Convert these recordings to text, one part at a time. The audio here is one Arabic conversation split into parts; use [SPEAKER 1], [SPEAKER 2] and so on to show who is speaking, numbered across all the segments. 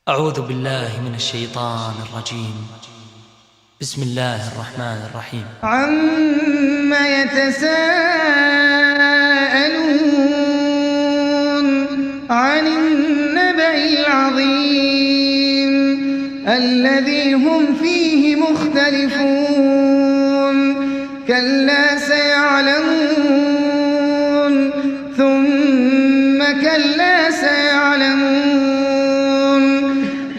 [SPEAKER 1] أعوذ بالله من الشيطان الرجيم. بسم الله الرحمن الرحيم.
[SPEAKER 2] عما يتساءلون عن النبأ العظيم الذي هم فيه مختلفون كلا سيعلمون ثم كلا سيعلمون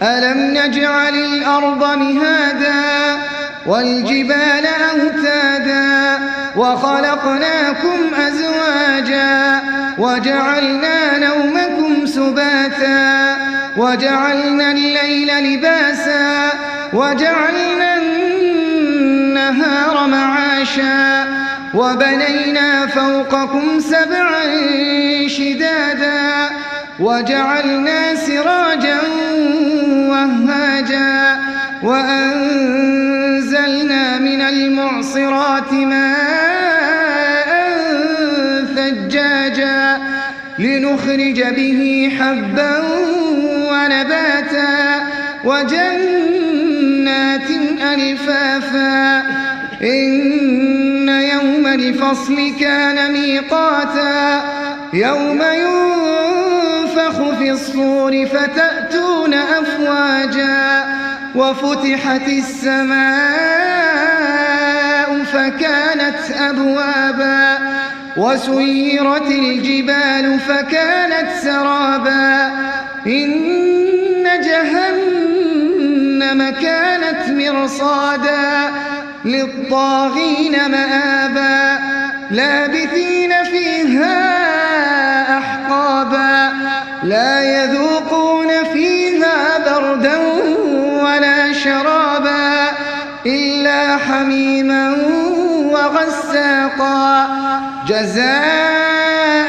[SPEAKER 2] ألم نجعل الأرض مهادا والجبال أوتادا وخلقناكم أزواجا وجعلنا نومكم سباتا وجعلنا الليل لباسا وجعلنا النهار معاشا وبنينا فوقكم سبعا شدادا وجعلنا سراجا وهاجا وأنزلنا من المعصرات ماء ثجاجا لنخرج به حبا ونباتا وجنات ألفافا إن يوم الفصل كان ميقاتا يوم ينفخ في الصور فتأتون أفواجا وفتحت السماء فكانت أبوابا وسيرت الجبال فكانت سرابا إن جهنم كانت مرصادا للطاغين مآبا لابثين فيها أحقابا لا يذوقون فيها بردا ولا شرابا إلا حميما وغساقا جزاء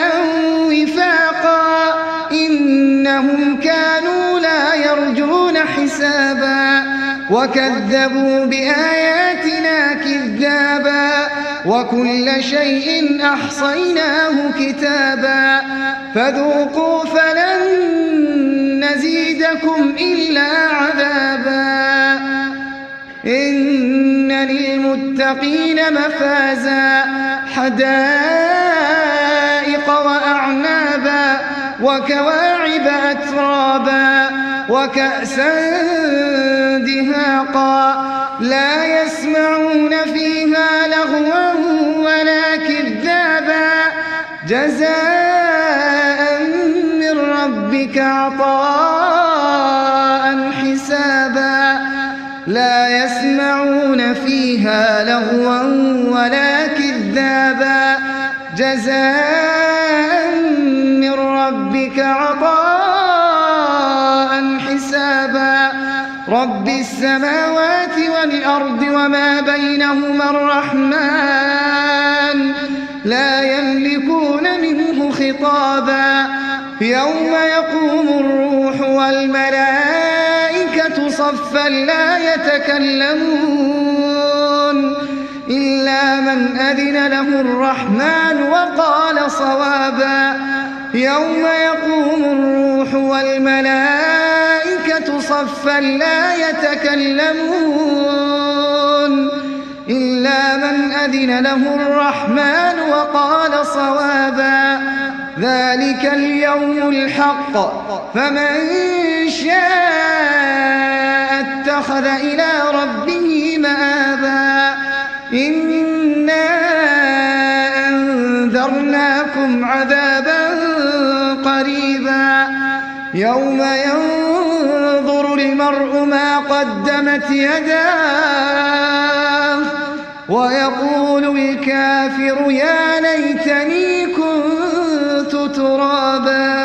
[SPEAKER 2] وفاقا إنهم كانوا لا يرجون حسابا وكذبوا بآياتنا كذابا وكل شيء أحصيناه كتابا فذوقوا فلن نزيدكم إلا عذابا إن للمتقين مفازا حدائق وأعنابا وكواعب أترابا وكأسا دهاقا لا يسمعون فيها لغوا ولا كذابا جزاء من ربك عطاء حسابا لا يسمعون فيها لغوا ولا كذابا جزاء من ربك عطاء حسابا رب السماوات والأرض وما بينهما الرحمن لا يملكون منه خطابا يوم يقوم الروح والملائكة صفا لا يتكلمون إلا من أذن له الرحمن وقال صوابا يوم يقوم الروح والملائكة صفا لا يتكلمون إلا من أذن له الرحمن وقال صوابا ذلك اليوم الحق فمن شاء اتخذ إلى ربه مآبا إنا أنذرناكم عذابا قريبا يوم ينظر المرء ما قدمت يداه ويقول الكافر يا ليتني كنت ترابا.